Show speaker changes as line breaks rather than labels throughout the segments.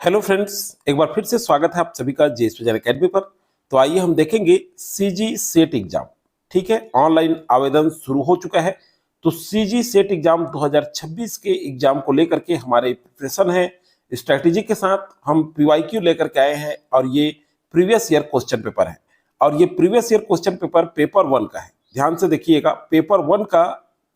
Hello friends, एक बार फिर से स्वागत है आप सभी का जेएस विजन अकेडमी पर। तो आइए हम देखेंगे सीजी सेट एग्जाम। ठीक है, ऑनलाइन आवेदन शुरू हो चुका है। तो सीजी सेट एग्जाम 2026 के एग्जाम को लेकर के हमारे प्रिपरेशन है, स्ट्रैटेजी के साथ हम पीवाईक्यू लेकर के आए हैं और ये प्रीवियस ईयर क्वेश्चन पेपर है। और ये previous year question paper paper 1 का है। ध्यान से देखिएगा, पेपर 1 का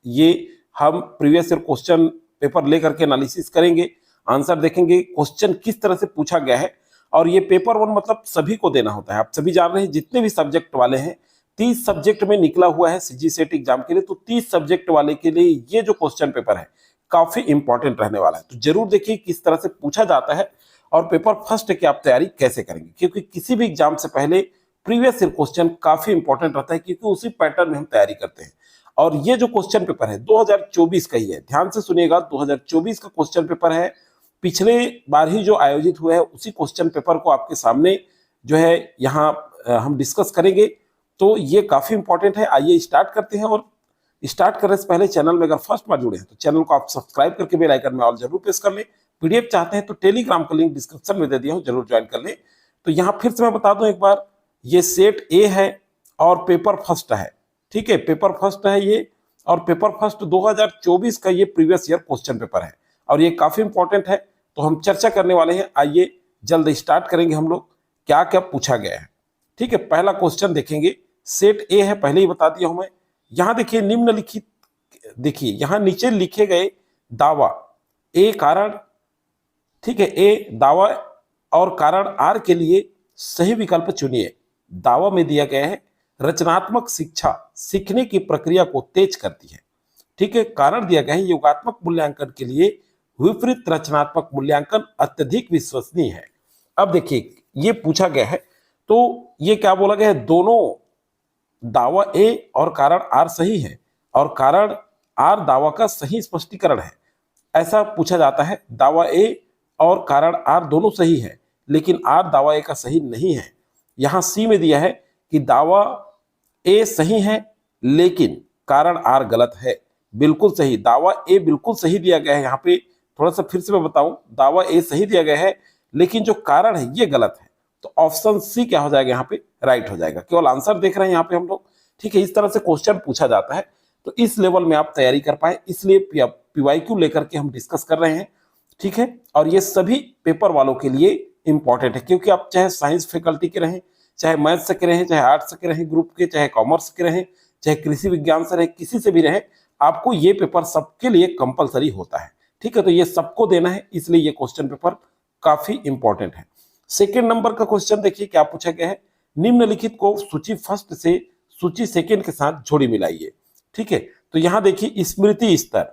ये हम प्रीवियस ईयर क्वेश्चन पेपर लेकर के एनालिसिस करेंगे, आंसर देखेंगे, क्वेश्चन किस तरह से पूछा गया है। और ये पेपर 1 मतलब सभी को देना होता है। आप सभी जान रहे हैं, जितने भी सब्जेक्ट वाले हैं 30 सब्जेक्ट में निकला हुआ है सीजी सेट एग्जाम के लिए। तो 30 सब्जेक्ट वाले के लिए ये जो क्वेश्चन पेपर है काफी इंपॉर्टेंट रहने वाला है। तो जरूर देखिए किस तरह से पूछा जाता है और पेपर फर्स्ट की आप तैयारी कैसे करेंगे, क्योंकि किसी भी एग्जाम से पहले प्रीवियस ईयर क्वेश्चन काफी इंपॉर्टेंट रहता है, क्योंकि उसी पैटर्न में हम तैयारी करते हैं। और ये जो क्वेश्चन पेपर है 2024 का ही है, ध्यान से सुनिएगा, 2024 का क्वेश्चन पेपर है। पिछले बार ही जो आयोजित हुआ है उसी क्वेश्चन पेपर को आपके सामने जो है यहाँ हम डिस्कस करेंगे। तो ये काफी इंपॉर्टेंट है। आइए स्टार्ट करते हैं। और स्टार्ट करने से पहले चैनल में अगर फर्स्ट बार जुड़े हैं तो चैनल को आप सब्सक्राइब करके बेल आइकन में ऑल जरूर प्रेस कर लें। पीडीएफ चाहते हैं तो टेलीग्राम का लिंक डिस्क्रिप्शन में दे दिया हूँ, जरूर ज्वाइन कर लें। तो यहाँ फिर से मैं बता दूं एक बार, ये सेट ए है और पेपर फर्स्ट है। ठीक है, पेपर फर्स्ट है ये, और पेपर फर्स्ट 2024 का ये प्रीवियस ईयर क्वेश्चन पेपर है और ये काफी इंपॉर्टेंट है। तो हम चर्चा करने वाले हैं। आइए जल्द स्टार्ट करेंगे हम लोग, क्या क्या पूछा गया है। ठीक है, पहला क्वेश्चन देखेंगे, सेट ए है, पहले ही बता दिया हूं मैं। यहां देखिए निम्नलिखित, देखिए यहां नीचे लिखे गए दावा ए कारण, ठीक है, ए दावा और कारण आर के लिए सही विकल्प चुनिए। दावा में दिया गया है रचनात्मक शिक्षा सीखने की प्रक्रिया को तेज करती है। ठीक है, कारण दिया गया है योगात्मक मूल्यांकन के लिए विपरीत रचनात्मक मूल्यांकन अत्यधिक विश्वसनीय है। अब देखिए ये पूछा गया है, तो ये क्या बोला गया है, दोनों दावा ए और कारण आर सही है और कारण आर दावा का सही स्पष्टीकरण है, ऐसा पूछा जाता है। दावा ए और कारण आर दोनों सही है, लेकिन आर दावा ए का सही नहीं है। यहां सी में दिया है कि दावा ए सही है लेकिन कारण आर गलत है। बिल्कुल सही, दावा ए बिल्कुल सही दिया गया है। यहाँ पे थोड़ा सा फिर से मैं बताऊं, दावा ए सही दिया गया है लेकिन जो कारण है ये गलत है। तो ऑप्शन सी क्या हो जाएगा, यहाँ पे राइट हो जाएगा। केवल आंसर देख रहे हैं यहाँ पे हम लोग। ठीक है, इस तरह से क्वेश्चन पूछा जाता है, तो इस लेवल में आप तैयारी कर पाए, इसलिए पीवाईक्यू लेकर के हम डिस्कस कर रहे हैं। ठीक है, और ये सभी पेपर वालों के लिए इंपॉर्टेंट है, क्योंकि आप चाहे साइंस फैकल्टी के रहें, चाहे मैथ्स के रहें, चाहे आर्ट्स के रहें ग्रुप के, चाहे कॉमर्स के रहें, चाहे कृषि विज्ञान से रहें, किसी से भी रहें, आपको ये पेपर सबके लिए कंपलसरी होता है। ठीक है, तो ये सबको देना है, इसलिए ये क्वेश्चन पेपर काफी इंपॉर्टेंट है। सेकेंड नंबर का क्वेश्चन देखिए क्या पूछा गया है, निम्नलिखित को सूची फर्स्ट से सूची सेकेंड के साथ जोड़ी मिलाइए। ठीक है, तो यहां देखिए स्मृति स्तर,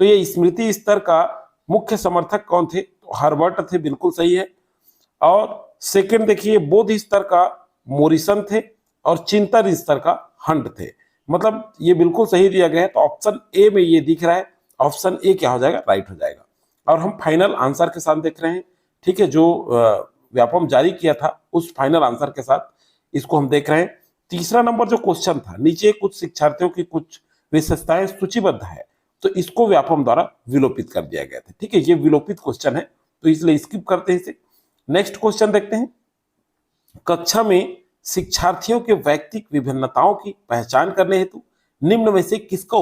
तो ये स्मृति स्तर का मुख्य समर्थक कौन थे, तो हर्बर्ट थे, बिल्कुल सही है। और सेकेंड देखिए बोध स्तर का मोरिसन थे और चिंतन स्तर का हंट थे। मतलब ये बिल्कुल सही दिया गया है। तो ऑप्शन ए में ये दिख रहा है, ऑप्शन ए क्या हो जाएगा, राइट हो जाएगा। और हम फाइनल आंसर के साथ देख रहे हैं। ठीक है, जो व्यापम जारी किया था उस फाइनल आंसर के साथ इसको हम देख रहे हैं। तीसरा नंबर जो क्वेश्चन था, नीचे कुछ शिक्षार्थियों की कुछ विशेषताएं सूचीबद्ध है, तो इसको व्यापम द्वारा विलोपित कर दिया गया था। ठीक है, ये विलोपित क्वेश्चन है, तो इसलिए स्किप करते हैं इसे। नेक्स्ट क्वेश्चन देखते हैं, कक्षा में शिक्षार्थियों के वैयक्तिक विभिन्नताओं की पहचान करने हेतु निम्न में से किसका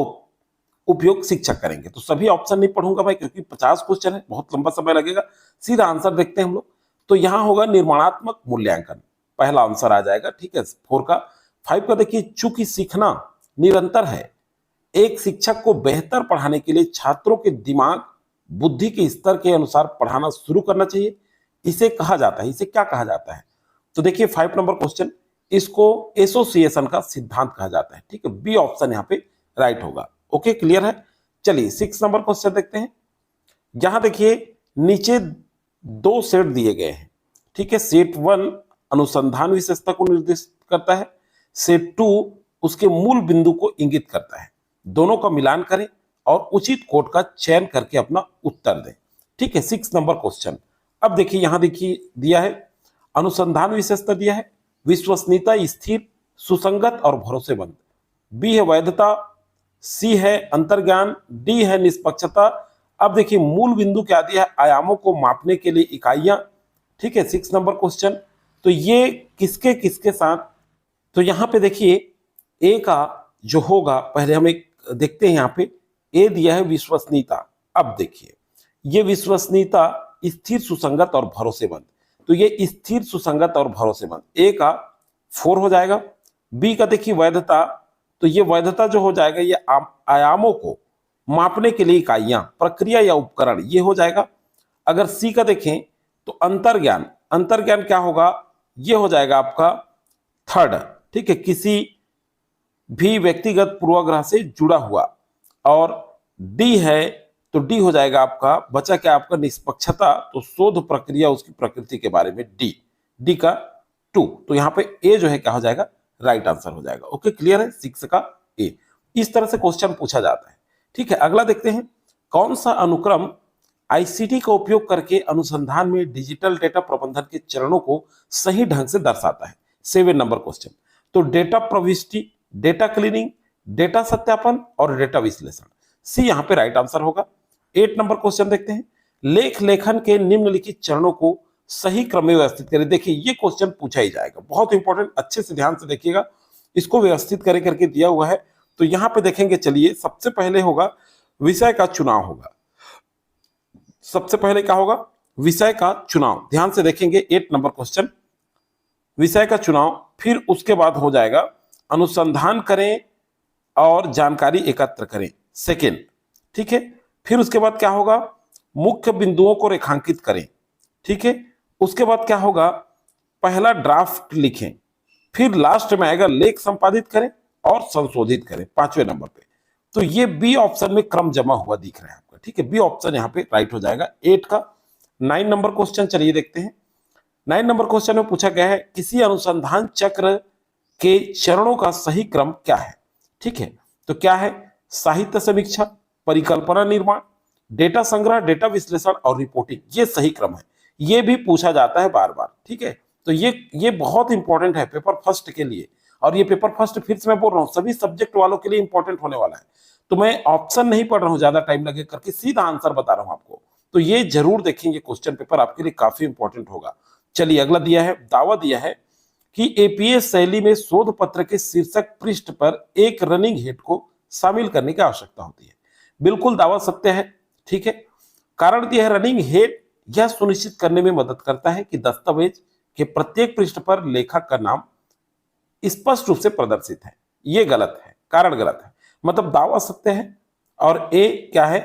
उपयोग शिक्षक करेंगे। तो सभी ऑप्शन नहीं पढ़ूंगा भाई, क्योंकि 50 क्वेश्चन है, बहुत लंबा समय लगेगा। सीधा आंसर देखते हैं हम लोग। तो यहां होगा निर्माणात्मक मूल्यांकन, पहला आंसर आ जाएगा। ठीक है, 4 का। 5 का देखिए, चूंकि सीखना निरंतर है, एक शिक्षक को बेहतर पढ़ाने के लिए छात्रों के दिमाग बुद्धि के स्तर के अनुसार पढ़ाना शुरू करना चाहिए। इसे कहा जाता है, इसे क्या कहा जाता है, तो देखिए 5 नंबर क्वेश्चन, इसको एसोसिएशन का सिद्धांत कहा जाता है। ठीक है, बी ऑप्शन यहाँ पे राइट होगा। ओके, क्लियर है। चलिए 6 नंबर क्वेश्चन देखते हैं। यहां देखिए नीचे 2 सेट दिए गए हैं। ठीक है, सेट 1 अनुसंधान विशेषता को निर्देशित करता है, सेट 2 उसके मूल बिंदु को इंगित करता है। दोनों का मिलान करें और उचित कोड का चयन करके अपना उत्तर दें। ठीक है, 6 नंबर क्वेश्चन। अब देखिए यहां देखिए दिया है अनुसंधान विशेषता दिया है, विश्वसनीयता स्थिर, सुसंगत और भरोसेमंद। बी है वैधता, सी है अंतर्ज्ञान, डी है निष्पक्षता अब देखिए मूल बिंदु क्या दिया है, आयामों को मापने के लिए इकाइयां, ठीक है 6 नंबर क्वेश्चन। तो ये किसके किसके साथ, तो यहां पे देखिए ए का जो होगा, पहले हम एक देखते हैं, यहाँ पे ए दिया है विश्वसनीयता। अब देखिए ये विश्वसनीयता स्थिर, सुसंगत और भरोसेमंद, तो ये स्थिर, सुसंगत और भरोसेमंद, ए का 4 हो जाएगा। बी का देखिए वैधता, तो ये वैधता जो हो जाएगा ये आयामों को मापने के लिए इकाइयां, प्रक्रिया या उपकरण, ये हो जाएगा। अगर सी का देखें तो अंतर्ज्ञान, अंतर्ज्ञान क्या होगा, ये हो जाएगा आपका 3rd, ठीक है, किसी भी व्यक्तिगत पूर्वाग्रह से जुड़ा हुआ। और डी है तो डी हो जाएगा आपका, बचा क्या आपका निष्पक्षता, तो शोध प्रक्रिया उसकी प्रकृति के बारे में, डी, डी का 2। तो यहाँ पे ए जो है क्या हो जाएगा, राइट आंसर हो जाएगा। ओके, क्लियर है, 6 का ए। इस तरह से क्वेश्चन पूछा जाता है। ठीक है, अगला देखते हैं, कौन सा अनुक्रम आईसीटी का उपयोग करके अनुसंधान में डिजिटल डेटा प्रबंधन के चरणों को सही ढंग से दर्शाता है। 7 नंबर क्वेश्चन। तो डेटा प्रविष्टि, डेटा क्लीनिंग, डेटा सत्यापन और डेटा विश्लेषण, सी यहां पे राइट आंसर होगा। 8 नंबर क्वेश्चन देखते हैं, लेख लेखन के निम्नलिखित चरणों को सही क्रम में व्यवस्थित करें। देखिए ये क्वेश्चन पूछा ही जाएगा, बहुत इंपॉर्टेंट, अच्छे से ध्यान से देखिएगा, इसको व्यवस्थित करे करके दिया हुआ है। तो यहां पे देखेंगे, चलिए सबसे पहले होगा विषय का चुनाव होगा। सबसे पहले क्या होगा, विषय का चुनाव, ध्यान से देखेंगे 8 नंबर क्वेश्चन, विषय का चुनाव। फिर उसके बाद हो जाएगा अनुसंधान करें और जानकारी एकत्र करें, सेकेंड, ठीक है। फिर उसके बाद क्या होगा, मुख्य बिंदुओं को रेखांकित करें, ठीक है। उसके बाद क्या होगा, पहला ड्राफ्ट लिखें। फिर लास्ट में आएगा लेख संपादित करें और संशोधित करें, 5वें नंबर पे। तो ये बी ऑप्शन में क्रम जमा हुआ दिख रहा है आपका, ठीक है, बी ऑप्शन यहाँ पे राइट हो जाएगा 8 का। 9 नंबर क्वेश्चन चलिए देखते हैं। 9 नंबर क्वेश्चन में पूछा गया है, किसी अनुसंधान चक्र के चरणों का सही क्रम क्या है, ठीक है। तो क्या है, साहित्य समीक्षा, परिकल्पना निर्माण, डेटा संग्रह, डेटा विश्लेषण और रिपोर्टिंग, ये सही क्रम है। ये भी पूछा जाता है बार बार, ठीक है। तो ये बहुत इंपॉर्टेंट है पेपर फर्स्ट के लिए, और ये पेपर फर्स्ट फिर से मैं बोल रहा हूँ सभी सब्जेक्ट वालों के लिए इंपॉर्टेंट होने वाला है। तो मैं ऑप्शन नहीं पढ़ रहा हूँ ज्यादा टाइम लगे करके, सीधा आंसर बता रहा हूँ आपको। तो ये जरूर देखेंगे, क्वेश्चन पेपर आपके लिए काफी इंपॉर्टेंट होगा। चलिए अगला दिया है, दावा दिया है कि एपीएस शैली में शोध पत्र के शीर्षक पृष्ठ पर एक रनिंग हेड को शामिल करने की आवश्यकता होती है। बिल्कुल दावा सत्य है, ठीक है। कारण दिया है, रनिंग हेड यह सुनिश्चित करने में मदद करता है कि दस्तावेज के प्रत्येक पृष्ठ पर लेखक का नाम स्पष्ट रूप से प्रदर्शित है। ये गलत है, कारण गलत है, मतलब दावा सत्य है और ए क्या है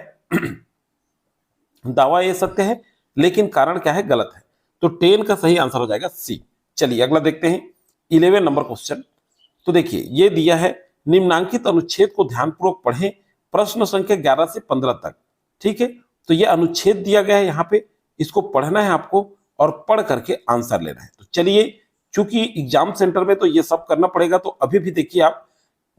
दावा ए सत्य है, लेकिन कारण क्या है, गलत है। तो 10 का सही आंसर हो जाएगा सी। चलिए अगला देखते हैं, 11 नंबर क्वेश्चन। तो देखिए ये दिया है, निम्नांकित अनुच्छेद को ध्यानपूर्वक पढ़ें, प्रश्न संख्या 11 से 15 तक, ठीक है। तो ये अनुच्छेद दिया गया है यहाँ पे, इसको पढ़ना है आपको और पढ़ करके आंसर लेना है। तो चलिए, चूंकि एग्जाम सेंटर में तो ये सब करना पड़ेगा, तो अभी भी देखिए आप,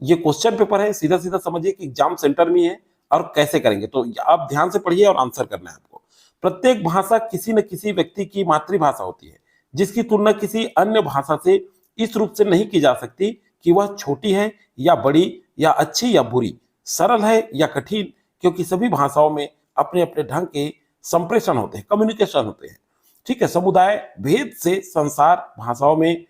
ये क्वेश्चन पेपर है, सीधा सीधा समझिए कि एग्जाम सेंटर में है और कैसे करेंगे। तो आप ध्यान से पढ़िए और आंसर करना है आपको। प्रत्येक भाषा किसी न किसी व्यक्ति की मातृभाषा होती है, जिसकी तुलना किसी अन्य भाषा से इस रूप से नहीं की जा सकती कि वह छोटी है या बड़ी, या अच्छी या बुरी, सरल है या कठिन, क्योंकि सभी भाषाओं में अपने अपने ढंग के संप्रेषण होते हैं, कम्युनिकेशन होते हैं, ठीक है। समुदाय भेद से संसार भाषाओं में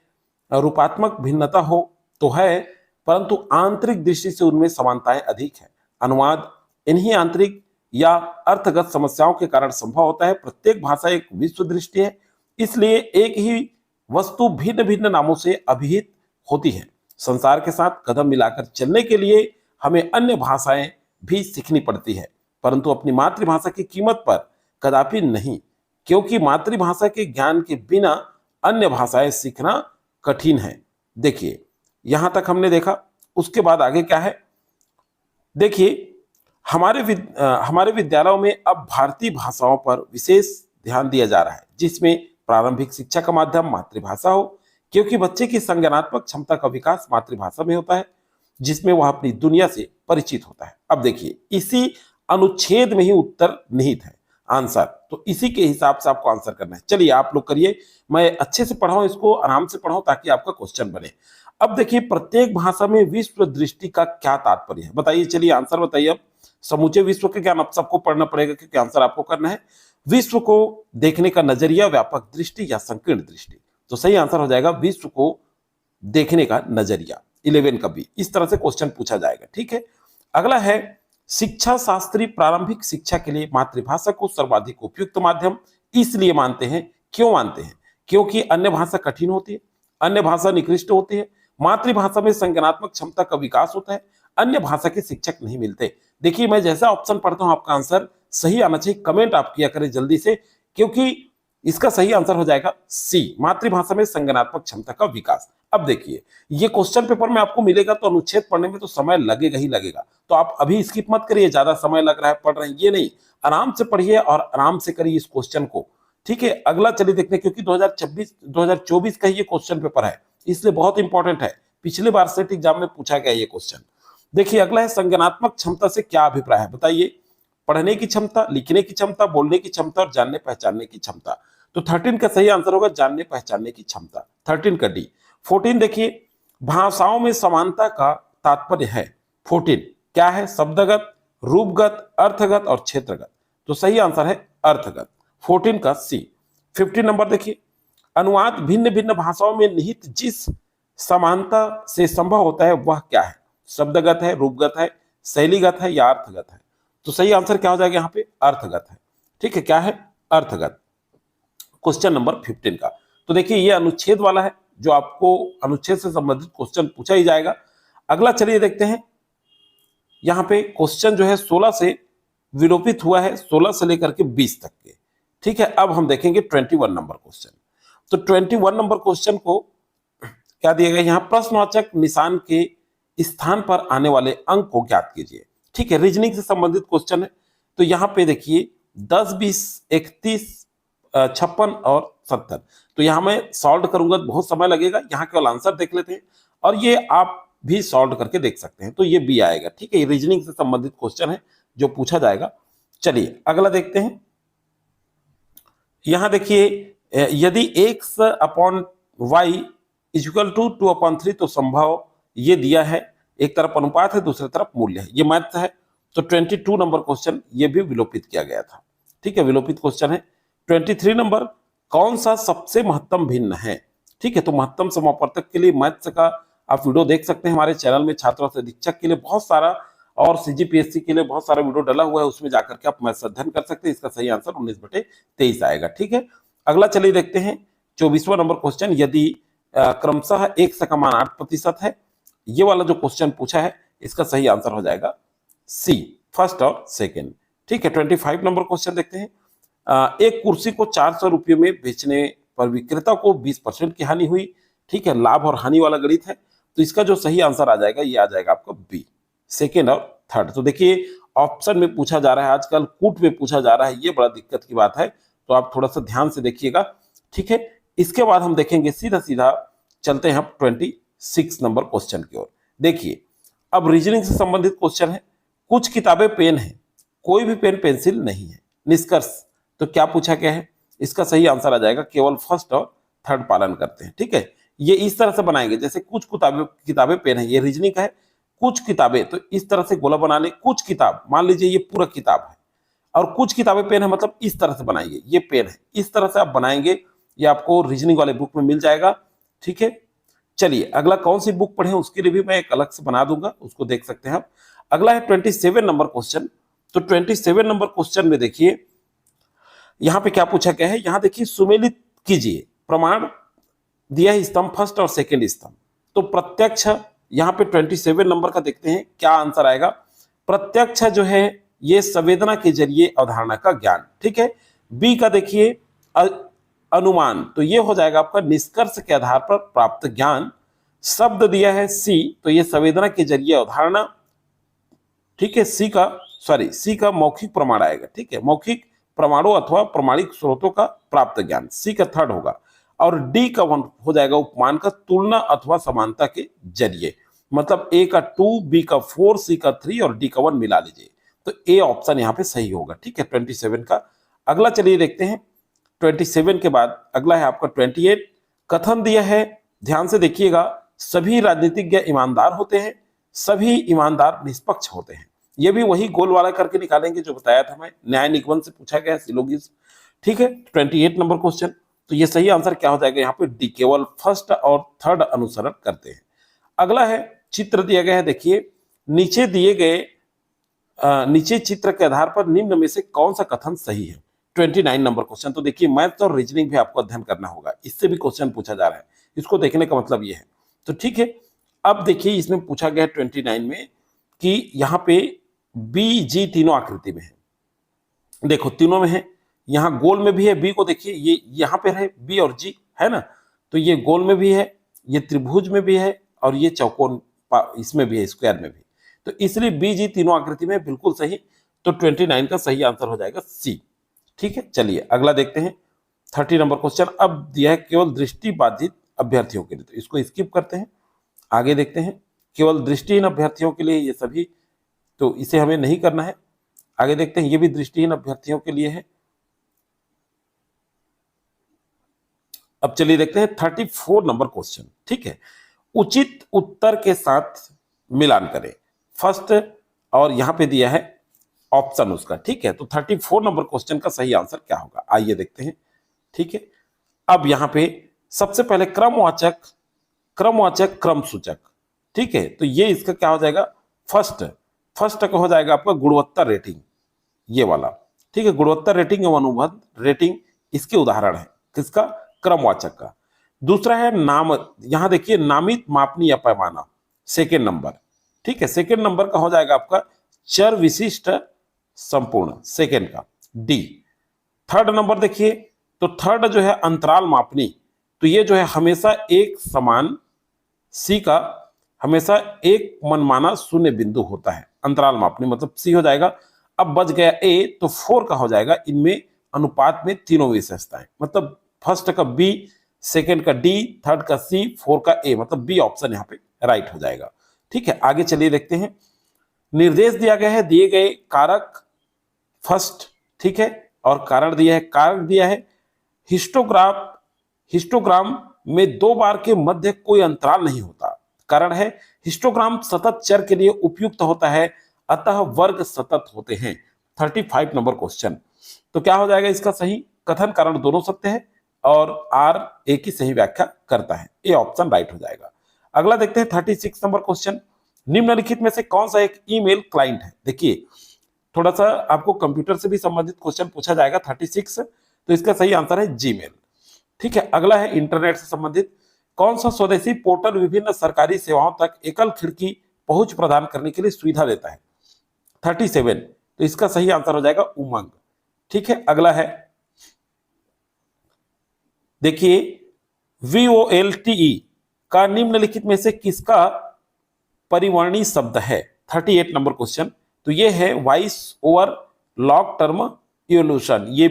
रूपात्मक भिन्नता हो तो है, परंतु आंतरिक दृष्टि से उनमें समानताएं अधिक है। अनुवाद इन्हीं आंतरिक या अर्थगत समस्याओं के कारण संभव होता है। प्रत्येक भाषा एक विश्व दृष्टि है, इसलिए एक ही वस्तु भिन्न भिन्न नामों से अभिहित होती है। संसार के साथ कदम मिलाकर चलने के लिए हमें अन्य भाषाएं भी सीखनी पड़ती है, परंतु अपनी मातृभाषा की कीमत पर कदापि नहीं, क्योंकि मातृभाषा के ज्ञान के बिना अन्य भाषाएं सीखना कठिन है। देखिए यहां तक हमने देखा, उसके बाद आगे क्या है, देखिए हमारे विद्यालयों में अब भारतीय भाषाओं पर विशेष ध्यान दिया जा रहा है, जिसमें प्रारंभिक शिक्षा का माध्यम मातृभाषा हो, क्योंकि बच्चे की संज्ञानात्मक क्षमता का विकास मातृभाषा में होता है, जिसमें वह अपनी दुनिया से परिचित होता है। अब देखिए इसी अनुच्छेद में ही उत्तर निहित है, आंसर, तो इसी के हिसाब से आपको आंसर करना है। चलिए आप लोग करिए, मैं अच्छे से पढ़ाऊं, इसको आराम से पढ़ाऊं ताकि आपका क्वेश्चन बने। अब देखिए प्रत्येक भाषा में विश्व दृष्टि का क्या तात्पर्य है, बताइए, चलिए आंसर बताइए। अब समूचे विश्व के ज्ञान अब सबको पढ़ना पड़ेगा क्योंकि आंसर आपको करना है। विश्व को देखने का नजरिया, व्यापक दृष्टि या संकीर्ण दृष्टि। तो सही आंसर हो जाएगा विश्व को देखने का नजरिया। 11 का बी। इस तरह से क्वेश्चन पूछा जाएगा। ठीक है, अगला है शिक्षा शास्त्री प्रारंभिक शिक्षा के लिए मातृभाषा को सर्वाधिक उपयुक्त माध्यम इसलिए मानते हैं। क्यों मानते हैं? क्योंकि अन्य भाषा कठिन होती है, अन्य भाषा निकृष्ट होती है, मातृभाषा में संज्ञानात्मक क्षमता का विकास होता है, अन्य भाषा के शिक्षक नहीं मिलते। देखिए, मैं जैसा ऑप्शन पढ़ता हूं आपका आंसर सही आना चाहिए। कमेंट आप किया करें जल्दी से, क्योंकि इसका सही आंसर हो जाएगा सी, मातृभाषा में संज्ञानात्मक क्षमता का विकास। अब देखिए, ये क्वेश्चन पेपर में आपको मिलेगा तो अनुच्छेद पढ़ने में तो समय लगेगा ही लगेगा, तो आप अभी स्किप मत करिए, ज्यादा समय लग रहा है पढ़ रहे हैं ये नहीं, आराम से पढ़िए और आराम से करिए इस क्वेश्चन को। ठीक है, अगला चलिए देखते हैं, क्योंकि 2024 का ये क्वेश्चन पेपर है इसलिए बहुत इंपॉर्टेंट है। पिछले बार सेट एग्जाम में पूछा गया ये क्वेश्चन। देखिए, अगला है संज्ञानात्मक क्षमता से क्या अभिप्राय है, बताइए। पढ़ने की क्षमता, लिखने की क्षमता, बोलने की क्षमता और जानने पहचानने की क्षमता। तो 13 का सही आंसर होगा जानने पहचानने की क्षमता, 13 का डी। 14 देखिए, भाषाओं में समानता का तात्पर्य है। 14 क्या है? शब्दगत, रूपगत, अर्थगत और क्षेत्रगत। तो सही आंसर है अर्थगत, 14 का सी। 15 नंबर देखिए, अनुवाद भिन्न भिन्न भाषाओं में निहित जिस समानता से संभव होता है वह क्या है? शब्दगत है, रूपगत है, शैलीगत है या अर्थगत है? तो सही आंसर क्या हो जाएगा यहाँ पे? अर्थगत है। ठीक है, क्या है? अर्थगत। क्वेश्चन नंबर 15 का, तो देखिए ये अनुच्छेद वाला है, जो आपको अनुच्छेद से संबंधित क्वेश्चन पूछा ही जाएगा। अगला चलिए देखते हैं, यहाँ पे क्वेश्चन जो है 16 से विलोपित हुआ है, 16 से लेकर के 20 तक के। ठीक है, अब हम देखेंगे 21 नंबर क्वेश्चन। तो 21 नंबर क्वेश्चन को क्या दिया गया? यहाँ प्रश्नवाचक निशान के स्थान पर आने वाले अंक को ज्ञात कीजिए। ठीक है, रीजनिंग से संबंधित क्वेश्चन है। तो यहाँ पे देखिए 10, 20, 31, 56 और 70। तो यहाँ मैं सॉल्व करूंगा, बहुत समय लगेगा, यहाँ केवल आंसर देख लेते हैं और ये आप भी सॉल्व करके देख सकते हैं। तो ये बी आएगा। ठीक है, रीजनिंग से संबंधित क्वेश्चन है जो पूछा जाएगा। चलिए अगला देखते हैं। यहां देखिए, यदि x upon Y equal to 2/3 तो संभव, ये दिया है। एक तरफ अनुपात है, दूसरी तरफ मूल्य है, ये मैथ है। तो 22 नंबर क्वेश्चन ये भी विलोपित किया गया था। ठीक है, विलोपित क्वेश्चन है। 23 नंबर, कौन सा सबसे महत्तम भिन्न है? ठीक है, तो महत्तम समापवर्तक के लिए मैथ्स का आप वीडियो देख सकते हैं हमारे चैनल में। छात्रों से शिक्षक के लिए बहुत सारा और सीजीपीएससी के लिए बहुत सारा वीडियो डला हुआ है, उसमें जाकर के आप मैथ्स अध्ययन कर सकते हैं। इसका सही आंसर 19/23 आएगा। ठीक है, अगला चलिए देखते हैं 24वां नंबर क्वेश्चन। यदि क्रमशः एक का मान 8% है, ये वाला जो क्वेश्चन पूछा है इसका सही आंसर हो जाएगा सी, फर्स्ट और सेकेंड। ठीक है, 25 नंबर क्वेश्चन देखते हैं। एक कुर्सी को 400 रुपये में बेचने पर विक्रेता को 20% की हानि हुई। ठीक है, लाभ और हानि वाला गणित है। तो इसका जो सही आंसर आ जाएगा ये आ जाएगा आपका बी, सेकेंड और थर्ड। तो देखिए ऑप्शन में पूछा जा रहा है, आजकल कूट में पूछा जा रहा है, ये बड़ा दिक्कत की बात है, तो आप थोड़ा सा ध्यान से देखिएगा। ठीक है, इसके बाद हम देखेंगे सीधा सीधा चलते हैं 26 नंबर क्वेश्चन की ओर। देखिए, अब रीजनिंग से संबंधित क्वेश्चन है। कुछ किताबें पेन है, कोई भी पेन पेंसिल नहीं है। निष्कर्ष, तो क्या पूछा गया है? इसका सही आंसर आ जाएगा केवल फर्स्ट और थर्ड पालन करते हैं। ठीक है, ये इस तरह से बनाएंगे जैसे कुछ किताबें पेन है, ये रीजनिंग का है। कुछ किताबें, तो इस तरह से गोला बना ले। कुछ किताब, मान लीजिए ये पूरा किताब है और कुछ किताबें पेन है, मतलब इस तरह से बनाएंगे, ये पेन है, इस तरह से आप बनाएंगे। ये आपको रीजनिंग वाले बुक में मिल जाएगा। ठीक है, चलिए अगला कौन सी बुक पढ़े उसके लिए भी मैं एक अलग से बना दूंगा, उसको देख सकते हैं आप। अगला है 27 नंबर क्वेश्चन। तो 27 नंबर क्वेश्चन में देखिए यहां पे क्या पूछा गया है। यहां देखिए, सुमेलित कीजिए प्रमाण दिया है स्तंभ फर्स्ट और सेकेंड स्तंभ। तो प्रत्यक्ष, यहाँ पे 27 नंबर का देखते हैं क्या आंसर आएगा। प्रत्यक्ष जो है ये संवेदना के जरिए अवधारणा का ज्ञान। ठीक है, बी का देखिए अनुमान, तो ये हो जाएगा आपका निष्कर्ष के आधार पर प्राप्त ज्ञान। शब्द दिया है सी, तो ये संवेदना के जरिए अवधारणा। ठीक है, सी का मौखिक प्रमाण आएगा। ठीक है, मौखिक प्रमाणों अथवा प्रमाणिक स्रोतों का प्राप्त ज्ञान, सी का थर्ड होगा। और डी का 1 हो जाएगा उपमान का तुलना अथवा समानता के जरिए, मतलब ए का 2, बी का 4, सी का 3 और डी का 1 मिला लीजिए, तो ए ऑप्शन यहाँ पे सही होगा। ठीक है, 27 का। अगला चलिए देखते हैं 27 के बाद अगला है आपका 28। कथन दिया है, ध्यान से देखिएगा, सभी राजनीतिज्ञ ईमानदार होते हैं, सभी ईमानदार निष्पक्ष होते हैं। ये भी वही गोल वाला करके निकालेंगे जो बताया था मैं, न्याय निगमन से पूछा गया सिलोगिज्म। ठीक है, 28 नंबर क्वेश्चन। तो ये सही आंसर क्या हो जाएगा यहाँ पे डी, केवल फर्स्ट और थर्ड अनुसरण करते हैं। अगला है, चित्र दिया गया है, देखिए नीचे दिए गए नीचे चित्र के आधार पर निम्न में से कौन सा कथन सही है। 29 नंबर क्वेश्चन। तो देखिए मैथ और रीजनिंग भी आपको अध्ययन करना होगा, इससे भी क्वेश्चन पूछा जा रहा है, इसको देखने का मतलब ये है। तो ठीक है, अब देखिए इसमें पूछा गया 29 में कि यहाँ पे बी जी तीनों आकृति में है। देखो तीनों में है, यहाँ गोल में भी है, बी को देखिए ये यहाँ पे है बी और जी है ना, तो ये गोल में भी है, ये त्रिभुज में भी है और ये चौकोन इसमें भी है, स्क्वायर में भी। तो इसलिए बी जी तीनों आकृति में बिल्कुल सही। तो 29 का सही आंसर हो जाएगा सी। ठीक है, चलिए अगला देखते हैं 30 नंबर क्वेश्चन। अब दिया है केवल दृष्टि बाधित अभ्यर्थियों के लिए, तो इसको स्किप करते हैं, आगे देखते हैं। केवल दृष्टिहीन अभ्यर्थियों के लिए ये सभी, तो इसे हमें नहीं करना है। आगे देखते हैं, ये भी दृष्टिहीन अभ्यर्थियों के लिए है। अब चलिए देखते हैं 34 नंबर क्वेश्चन। ठीक है, उचित उत्तर के साथ मिलान करें फर्स्ट, और यहां पे दिया है ऑप्शन उसका। ठीक है, तो 34 नंबर क्वेश्चन का सही आंसर क्या होगा, आइए देखते हैं। ठीक है, अब यहां पे सबसे पहले क्रमवाचक क्रम सूचक। ठीक है, तो ये इसका क्या हो जाएगा, फर्स्ट का हो जाएगा आपका गुणवत्ता रेटिंग, ये वाला। ठीक है, गुणवत्ता रेटिंग एवं अनुबंध रेटिंग इसके उदाहरण है, किसका, क्रमवाचक का। दूसरा है नाम, यहां देखिए नामित मापनी या पैमाना, सेकेंड नंबर। ठीक है, सेकेंड नंबर का हो जाएगा आपका चर विशिष्ट संपूर्ण, सेकेंड का डी। थर्ड नंबर देखिए, तो थर्ड जो है अंतराल मापनी, तो ये जो है हमेशा एक समान, सी का हमेशा एक मनमाना शून्य बिंदु होता है, अंतराल मापनी मतलब सी हो जाएगा। अब बच गया ए, तो 4 का हो जाएगा, इनमें अनुपात में तीनों विशेषताएं, मतलब फर्स्ट का बी, सेकेंड का डी, थर्ड का सी, 4 का ए, मतलब बी ऑप्शन यहाँ पे राइट हो जाएगा। ठीक है, आगे चलिए देखते हैं। निर्देश दिया गया है, दिए गए कारक फर्स्ट, ठीक है, और कारण दिया है, कारक दिया है हिस्टोग्राम में 2 बार के मध्य कोई अंतराल नहीं होता। कारण है हिस्टोग्राम सतत चर के लिए उपयुक्त होता है, अतः वर्ग सतत होते हैं। 35 नंबर क्वेश्चन। तो क्या हो जाएगा इसका सही, कथन कारण दोनों सत्य है और आर ए की सही व्याख्या करता है, ए ऑप्शन राइट हो जाएगा। अगला देखते हैं 36 नंबर क्वेश्चन। निम्नलिखित में से कौन सा एक ईमेल क्लाइंट है। देखिए थोड़ा सा आपको कंप्यूटर से भी संबंधित क्वेश्चन पूछा जाएगा 36, तो इसका सही आंसर है जीमेल। ठीक है, अगला है इंटरनेट से संबंधित। कौन सा स्वदेशी पोर्टल विभिन्न सरकारी सेवाओं तक एकल खिड़की पहुंच प्रदान करने के लिए सुविधा देता है। 37, तो इसका सही आंसर हो जाएगा उमंग। ठीक है, अगला है देखिए VOLTE का निम्नलिखित में से किसका परिवर्णी शब्द है। 38 नंबर क्वेश्चन। तो ये है voice over long term evolution. ये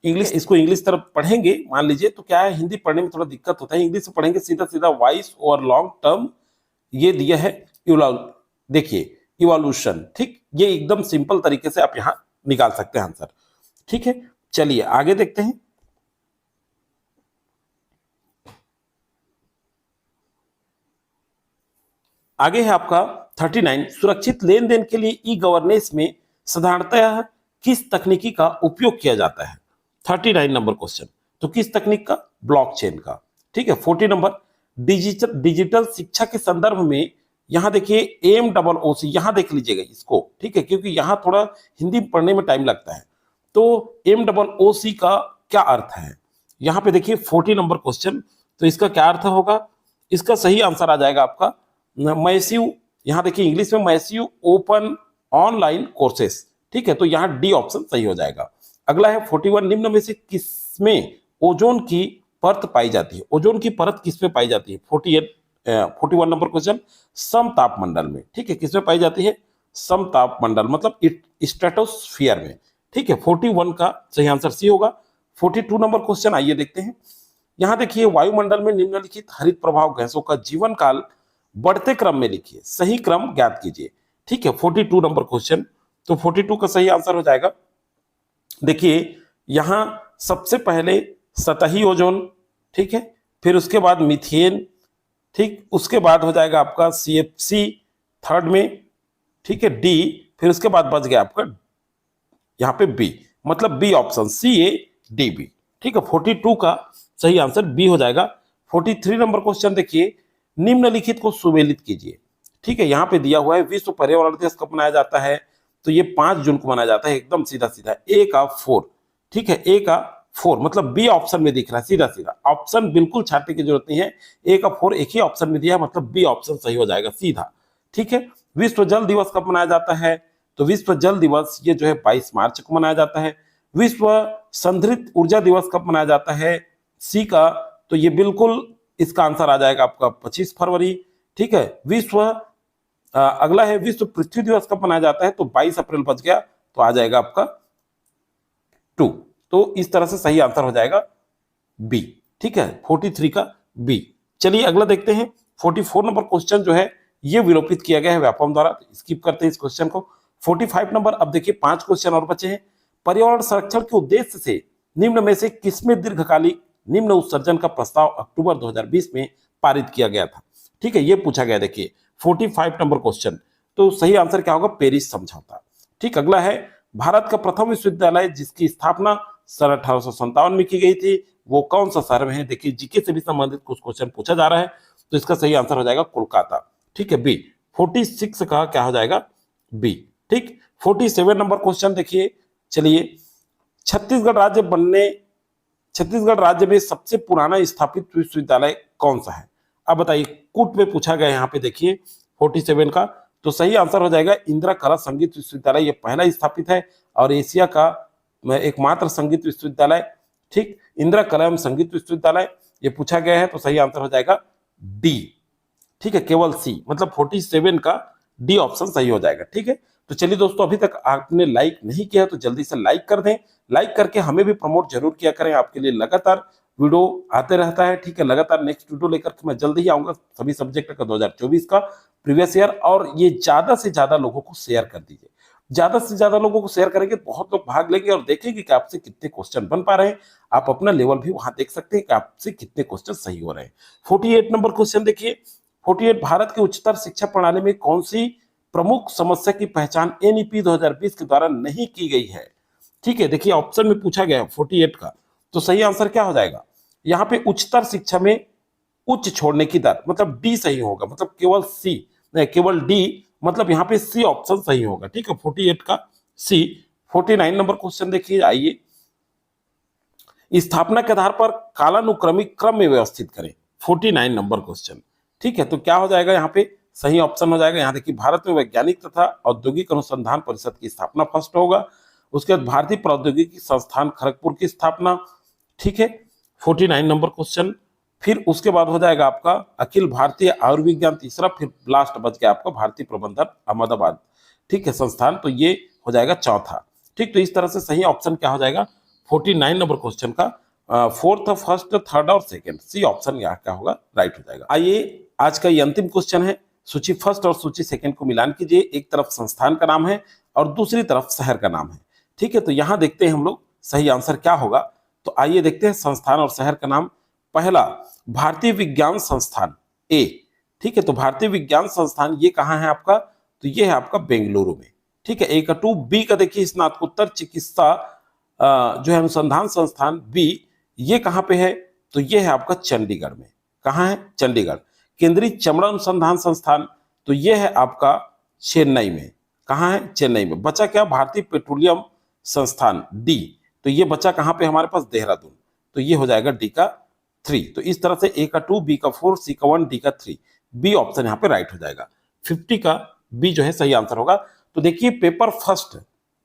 इंग्लिश, इसको इंग्लिश तरफ पढ़ेंगे मान लीजिए तो क्या है, हिंदी पढ़ने में थोड़ा दिक्कत होता है, इंग्लिश से पढ़ेंगे सीधा सीधा वॉइस ओवर लॉन्ग टर्म, ये दिया है देखिए इवोल्यूशन। ठीक, ये एकदम सिंपल तरीके से आप यहां निकाल सकते हैं आंसर। ठीक है, चलिए आगे देखते हैं। आगे है आपका 39, सुरक्षित लेन देन के लिए ई गवर्नेंस में साधारणतः किस तकनीकी का उपयोग किया जाता है। 39 नंबर क्वेश्चन। तो किस तकनीक का, ब्लॉकचेन का। ठीक है, 40 नंबर, डिजिटल शिक्षा के संदर्भ में यहां देखिए MOOC, यहां देख लीजिएगा इसको, ठीक है, क्योंकि यहां थोड़ा हिंदी पढ़ने में टाइम लगता है। तो MOOC का क्या अर्थ है, यहां पे देखिए 40 नंबर क्वेश्चन। तो इसका क्या अर्थ होगा, इसका सही आंसर आ जाएगा आपका मैसिव, यहां देखिए इंग्लिश में मैसिव ओपन ऑनलाइन कोर्सेस। ठीक है, तो यहां डी ऑप्शन सही हो जाएगा। अगला है 41, निम्न में से किसमें ओजोन की परत पाई जाती है। ओजोन की परत किसमें पाई जाती है। 41 नंबर क्वेश्चन, समतापमंडल में। ठीक है, किसमें पाई जाती है, समतापमंडल मतलब स्ट्रेटोस्फियर में। ठीक है, 41 का सही आंसर सी होगा। 42 नंबर क्वेश्चन, आइए देखते हैं। यहां देखिए वायुमंडल में निम्नलिखित हरित प्रभाव गैसों का जीवन काल बढ़ते क्रम में लिखिए, सही क्रम ज्ञात कीजिए। ठीक है, 42 नंबर क्वेश्चन। तो 42 का सही आंसर हो जाएगा, देखिए यहां सबसे पहले सतही ओजोन, ठीक है, फिर उसके बाद मीथेन, ठीक, उसके बाद हो जाएगा आपका CFC थर्ड में, ठीक है, डी, फिर उसके बाद बच गया आपका यहाँ पे बी, मतलब B option, C A D B. ठीक है, 42 का सही आंसर बी हो जाएगा। 43 नंबर क्वेश्चन देखिए, निम्नलिखित को सुमेलित कीजिए। ठीक है, यहाँ पे दिया हुआ है विश्व पर्यावरण दिवस कब मनाया जाता है, तो ये 5 जून को मनाया जाता है, एकदम सीधा सीधा, ए का 4। ठीक है, ए का 4 मतलब बी ऑप्शन में दिख रहा है, सीधा सीधा ऑप्शन बिल्कुल छाटने की जरूरत नहीं है, ए का 4 एक ही ऑप्शन में दिया है, मतलब बी ऑप्शन सही हो जाएगा सीधा। ठीक है, विश्व जल दिवस कब मनाया जाता है, तो विश्व जल दिवस ये जो है 22 मार्च को मनाया जाता है। विश्व संधारित ऊर्जा दिवस कब मनाया जाता है, सी का, तो ये बिल्कुल इसका आंसर आ जाएगा आपका 25 फरवरी। ठीक है, अगला है विश्व पृथ्वी दिवस कब मनाया जाता है, तो 22 अप्रैल बच गया, तो आ जाएगा आपका 2। तो इस तरह से सही आंसर हो जाएगा बी। ठीक है, 43 का बी। चलिए अगला देखते हैं। 44 नंबर क्वेश्चन जो है ये विलोपित किया गया है व्यापम द्वारा, स्किप करते हैं इस क्वेश्चन को। 45 नंबर, अब देखिए 5 क्वेश्चन और बचे हैं। पर्यावरण संरक्षण के उद्देश्य से निम्न में से किसमें दीर्घकालिक निम्न उत्सर्जन का प्रस्ताव अक्टूबर 2020 में पारित किया गया था। ठीक है, ये पूछा गया, देखिए 45 नंबर क्वेश्चन, तो सही आंसर क्या होगा, पेरिस समझौता। ठीक, अगला है भारत का प्रथम विश्वविद्यालय जिसकी स्थापना सन 1857 में की गई थी, वो कौन सा शहर में है। देखिए जीके से भी संबंधित कुछ क्वेश्चन पूछा जा रहा है, तो इसका सही आंसर हो जाएगा कोलकाता। ठीक है, बी। 46 का क्या हो जाएगा, बी। ठीक, 47 नंबर क्वेश्चन देखिए, चलिए छत्तीसगढ़ राज्य में सबसे पुराना स्थापित विश्वविद्यालय कौन सा है। अब बताइए, कूट में पूछा गया यहाँ पे, देखिए 47 का, तो सही आंसर हो जाएगा इंदिरा कला संगीत विश्वविद्यालय, ये पहला स्थापित है और एशिया का एकमात्र संगीत विश्वविद्यालय। ठीक, इंदिरा कला एवं संगीत विश्वविद्यालय ये पूछा गया है, तो सही आंसर हो जाएगा डी। ठीक है, केवल सी, मतलब 47 का डी ऑप्शन सही हो जाएगा। ठीक है, तो चलिए दोस्तों, अभी तक आपने लाइक नहीं किया तो जल्दी से लाइक कर दें, लाइक करके हमें भी प्रमोट जरूर किया करें, आपके लिए लगातार वीडियो आते रहता है। ठीक है, लगातार नेक्स्ट वीडियो लेकर के मैं जल्दी ही आऊंगा सभी सब्जेक्ट का 2024 का प्रीवियस ईयर, और ये ज्यादा से ज्यादा लोगों को शेयर कर दीजिए। ज्यादा से ज्यादा लोगों को शेयर करेंगे तो बहुत लोग भाग लेंगे और देखेंगे कि आपसे कितने क्वेश्चन बन पा रहे हैं। आप अपना लेवल भी वहां देख सकते हैं कि आपसे कितने क्वेश्चन सही हो रहे हैं। 48 नंबर क्वेश्चन देखिए, 48, भारत की उच्चतर शिक्षा प्रणाली में कौन सी प्रमुख समस्या की पहचान एनईपी 2020 के द्वारा नहीं की गई है। ठीक है, देखिए ऑप्शन में पूछा गया 48 का, तो सही आंसर क्या हो जाएगा, यहाँ पे उच्चतर शिक्षा में उच्च छोड़ने की दर, मतलब डी सही होगा, मतलब केवल सी नहीं, केवल डी, मतलब यहाँ पे सी ऑप्शन सही होगा। ठीक है, 48 का सी। 49 नंबर क्वेश्चन देखिए, आइए, स्थापना के आधार पर कालानुक्रमिक क्रम में व्यवस्थित करें। 49 नंबर क्वेश्चन। ठीक है, तो क्या हो जाएगा, यहाँ पे सही ऑप्शन हो जाएगा, यहाँ देखिए भारत में वैज्ञानिक तथा औद्योगिक अनुसंधान परिषद की स्थापना फर्स्ट होगा, उसके बाद भारतीय प्रौद्योगिकी संस्थान खड़गपुर की स्थापना। ठीक है, 49 नंबर क्वेश्चन। फिर उसके बाद हो जाएगा आपका अखिल भारतीय आयुर्विज्ञान तीसरा, फिर लास्ट बच गया आपका भारतीय प्रबंधन अहमदाबाद, ठीक है, संस्थान, तो ये हो जाएगा चौथा। ठीक, तो इस तरह से सही ऑप्शन क्या हो जाएगा 49 नंबर क्वेश्चन का, फोर्थ, फर्स्ट, थर्ड और सेकंड, सी ऑप्शन यहाँ क्या होगा, राइट हो जाएगा। आइए आज का ये अंतिम क्वेश्चन है, सूची फर्स्ट और सूची सेकंड को मिलान कीजिए, एक तरफ संस्थान का नाम है और दूसरी तरफ शहर का नाम है। ठीक है, तो यहां देखते हैं हम लोग सही आंसर क्या होगा, तो आइए देखते हैं संस्थान और शहर का नाम। पहला भारतीय विज्ञान संस्थान ए। ठीक है, तो भारतीय विज्ञान संस्थान ये कहाँ है आपका, तो ये है आपका बेंगलुरु में। ठीक है, ए का 2। बी का देखिए स्नातकोत्तर चिकित्सा जो है अनुसंधान संस्थान बी, ये कहाँ पे है, तो ये है आपका चंडीगढ़ में। कहाँ है, चंडीगढ़। केंद्रीय चमड़ा अनुसंधान संस्थान, तो ये है आपका चेन्नई में। कहाँ है, चेन्नई में। बचा क्या, भारतीय पेट्रोलियम संस्थान डी, तो ये बचा कहाँ पे हमारे पास, देहरादून, तो ये हो जाएगा डी का 3। तो इस तरह से ए का 2, बी का 4, सी का 1, डी का 3, बी ऑप्शन यहाँ पे राइट हो जाएगा। 50 का बी जो है सही आंसर होगा। तो देखिए पेपर फर्स्ट,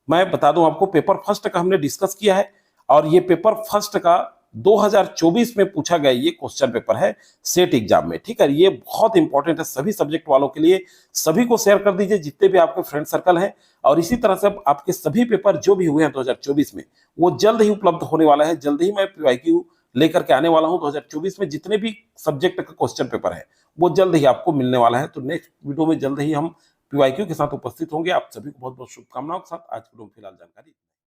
मैं बता दूं आपको, पेपर फर्स्ट का हमने डिस्कस किया है और ये पेपर फर्स्ट का 2024 में पूछा गया ये क्वेश्चन पेपर है सेट एग्जाम में। ठीक है, ये बहुत इंपॉर्टेंट है सभी सब्जेक्ट वालों के लिए, सभी को शेयर कर दीजिए जितने भी आपके फ्रेंड सर्कल हैं। और इसी तरह से आपके सभी पेपर जो भी हुए हैं 2024 में वो जल्द ही उपलब्ध होने वाला है। जल्द ही मैं PYQ लेकर के आने वाला हूं। 2024 में जितने भी सब्जेक्ट का क्वेश्चन पेपर है वो जल्द ही आपको मिलने वाला है। तो नेक्स्ट वीडियो में जल्द ही हम PYQ के साथ उपस्थित होंगे। आप सभी को बहुत बहुत शुभकामनाओं के साथ आज वीडियो में फिलहाल जानकारी।